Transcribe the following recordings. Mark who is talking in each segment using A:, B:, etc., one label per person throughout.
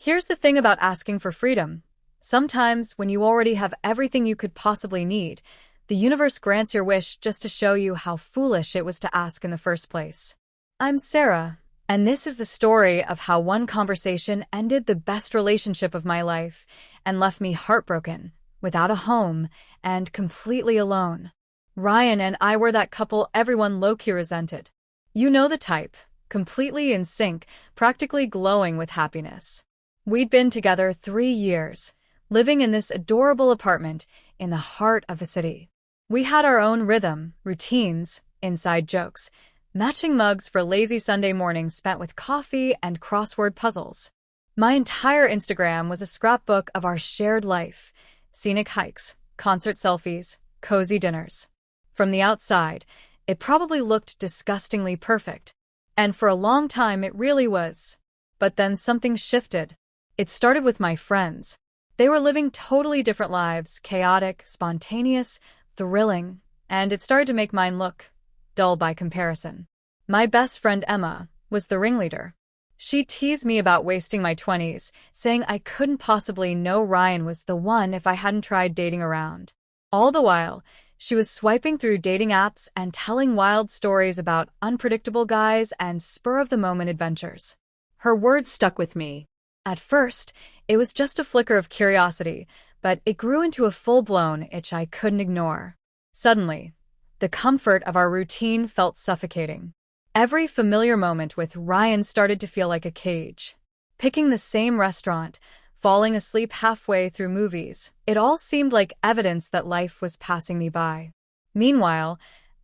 A: Here's the thing about asking for freedom. Sometimes, when you already have everything you could possibly need, the universe grants your wish just to show you how foolish it was to ask in the first place. I'm Sarah, and this is the story of how one conversation ended the best relationship of my life and left me heartbroken, without a home, and completely alone. Ryan and I were that couple everyone low-key resented. You know the type, completely in sync, practically glowing with happiness. We'd been together 3 years, living in this adorable apartment in the heart of the city. We had our own rhythm, routines, inside jokes, matching mugs for lazy Sunday mornings spent with coffee and crossword puzzles. My entire Instagram was a scrapbook of our shared life, scenic hikes, concert selfies, cozy dinners. From the outside, it probably looked disgustingly perfect, and for a long time it really was. But then something shifted. It started with my friends. They were living totally different lives, chaotic, spontaneous, thrilling, and it started to make mine look dull by comparison. My best friend Emma was the ringleader. She teased me about wasting my 20s, saying I couldn't possibly know Ryan was the one if I hadn't tried dating around. All the while, she was swiping through dating apps and telling wild stories about unpredictable guys and spur-of-the-moment adventures. Her words stuck with me. At first, it was just a flicker of curiosity, but it grew into a full-blown itch I couldn't ignore. Suddenly, the comfort of our routine felt suffocating. Every familiar moment with Ryan started to feel like a cage. Picking the same restaurant, falling asleep halfway through movies, it all seemed like evidence that life was passing me by. Meanwhile,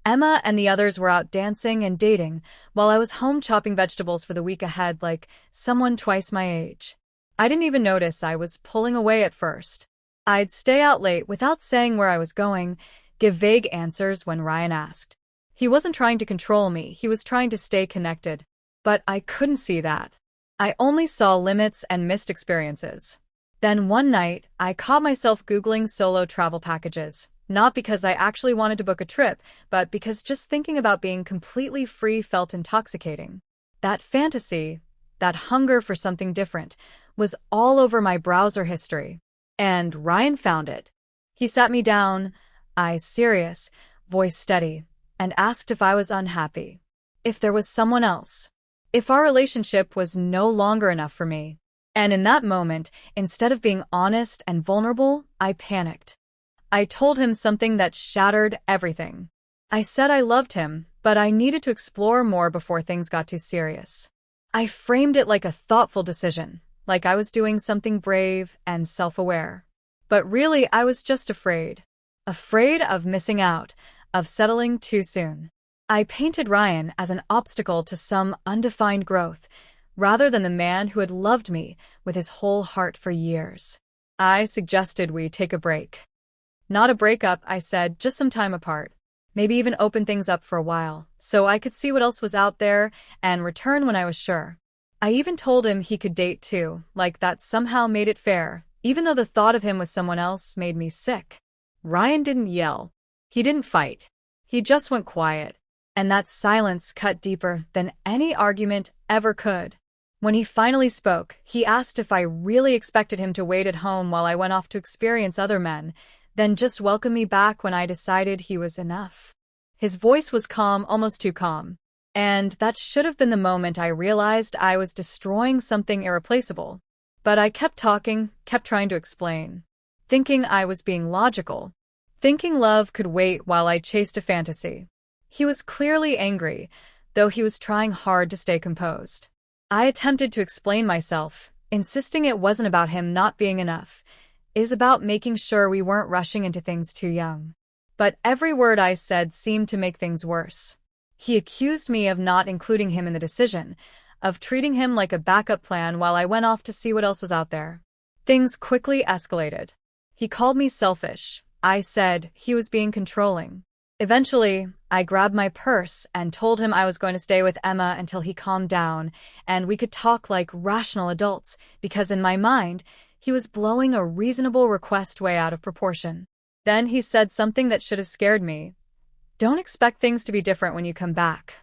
A: Emma and the others were out dancing and dating, while I was home chopping vegetables for the week ahead like someone twice my age. I didn't even notice I was pulling away at first. I'd stay out late without saying where I was going, give vague answers when Ryan asked. He wasn't trying to control me, he was trying to stay connected. But I couldn't see that. I only saw limits and missed experiences. Then one night, I caught myself Googling solo travel packages, not because I actually wanted to book a trip, but because just thinking about being completely free felt intoxicating. That fantasy, that hunger for something different, was all over my browser history. And Ryan found it. He sat me down, eyes serious, voice steady, and asked if I was unhappy. If there was someone else. If our relationship was no longer enough for me. And in that moment, instead of being honest and vulnerable, I panicked. I told him something that shattered everything. I said I loved him, but I needed to explore more before things got too serious. I framed it like a thoughtful decision, like I was doing something brave and self-aware. But really, I was just afraid. Afraid of missing out, of settling too soon. I painted Ryan as an obstacle to some undefined growth, rather than the man who had loved me with his whole heart for years. I suggested we take a break. Not a breakup, I said, just some time apart. Maybe even open things up for a while, so I could see what else was out there and return when I was sure. I even told him he could date too, like that somehow made it fair, even though the thought of him with someone else made me sick. Ryan didn't yell. He didn't fight. He just went quiet. And that silence cut deeper than any argument ever could. When he finally spoke, he asked if I really expected him to wait at home while I went off to experience other men, then just welcome me back when I decided he was enough. His voice was calm, almost too calm. And that should have been the moment I realized I was destroying something irreplaceable. But I kept talking, kept trying to explain. Thinking I was being logical. Thinking love could wait while I chased a fantasy. He was clearly angry, though he was trying hard to stay composed. I attempted to explain myself, insisting it wasn't about him not being enough. It was about making sure we weren't rushing into things too young. But every word I said seemed to make things worse. He accused me of not including him in the decision, of treating him like a backup plan while I went off to see what else was out there. Things quickly escalated. He called me selfish. I said he was being controlling. Eventually, I grabbed my purse and told him I was going to stay with Emma until he calmed down and we could talk like rational adults, because in my mind, he was blowing a reasonable request way out of proportion. Then he said something that should have scared me. Don't expect things to be different when you come back.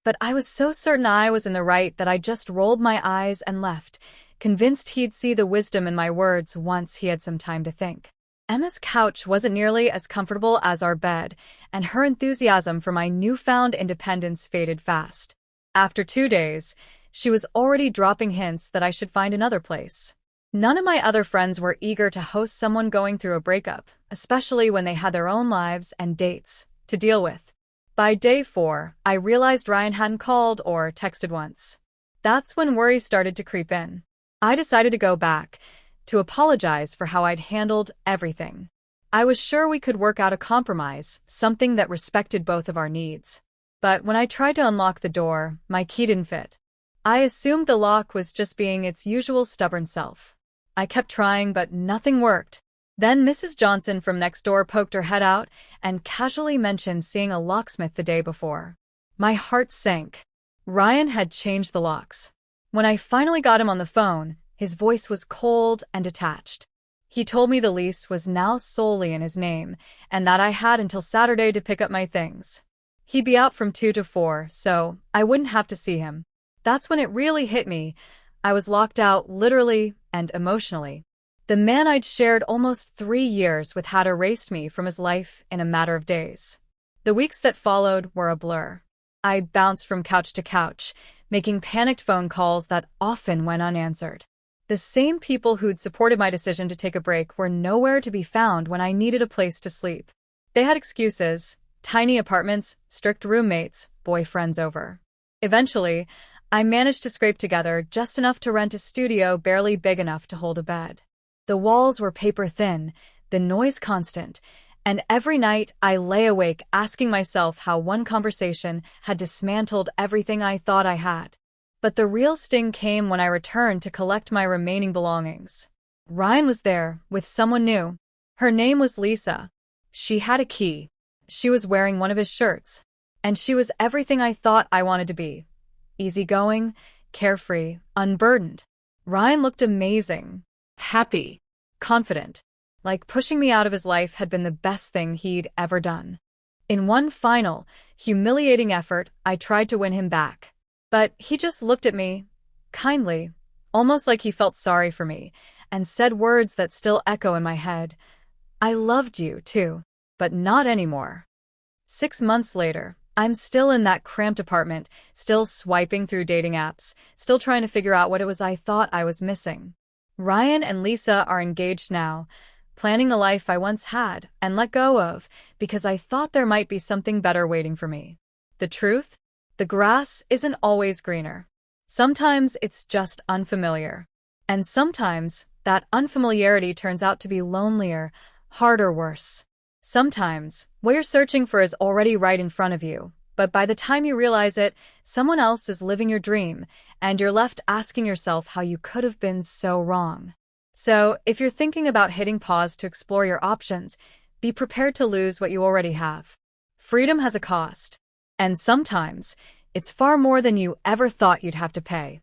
A: But I was so certain I was in the right that I just rolled my eyes and left, convinced he'd see the wisdom in my words once he had some time to think. Emma's couch wasn't nearly as comfortable as our bed, and her enthusiasm for my newfound independence faded fast. After 2 days, she was already dropping hints that I should find another place. None of my other friends were eager to host someone going through a breakup, especially when they had their own lives and dates to deal with. By day 4, I realized Ryan hadn't called or texted once. That's when worry started to creep in. I decided to go back, to apologize for how I'd handled everything. I was sure we could work out a compromise, something that respected both of our needs. But when I tried to unlock the door, my key didn't fit. I assumed the lock was just being its usual stubborn self. I kept trying, but nothing worked. Then Mrs. Johnson from next door poked her head out and casually mentioned seeing a locksmith the day before. My heart sank. Ryan had changed the locks. When I finally got him on the phone, his voice was cold and detached. He told me the lease was now solely in his name, and that I had until Saturday to pick up my things. He'd be out from 2 to 4, so I wouldn't have to see him. That's when it really hit me. I was locked out literally and emotionally. The man I'd shared almost 3 years with had erased me from his life in a matter of days. The weeks that followed were a blur. I bounced from couch to couch, making panicked phone calls that often went unanswered. The same people who'd supported my decision to take a break were nowhere to be found when I needed a place to sleep. They had excuses: tiny apartments, strict roommates, boyfriends over. Eventually, I managed to scrape together just enough to rent a studio barely big enough to hold a bed. The walls were paper thin, the noise constant, and every night I lay awake asking myself how one conversation had dismantled everything I thought I had. But the real sting came when I returned to collect my remaining belongings. Ryan was there, with someone new. Her name was Lisa. She had a key. She was wearing one of his shirts. And she was everything I thought I wanted to be. Easygoing, carefree, unburdened. Ryan looked amazing. Happy. Confident. Like pushing me out of his life had been the best thing he'd ever done. In one final, humiliating effort, I tried to win him back. But he just looked at me, kindly, almost like he felt sorry for me, and said words that still echo in my head. I loved you, too, but not anymore. 6 months later, I'm still in that cramped apartment, still swiping through dating apps, still trying to figure out what it was I thought I was missing. Ryan and Lisa are engaged now, planning the life I once had and let go of because I thought there might be something better waiting for me. The truth? The grass isn't always greener. Sometimes it's just unfamiliar. And sometimes that unfamiliarity turns out to be lonelier, harder, worse. Sometimes what you're searching for is already right in front of you, but by the time you realize it, someone else is living your dream, and you're left asking yourself how you could have been so wrong. So, if you're thinking about hitting pause to explore your options, be prepared to lose what you already have. Freedom has a cost, and sometimes it's far more than you ever thought you'd have to pay.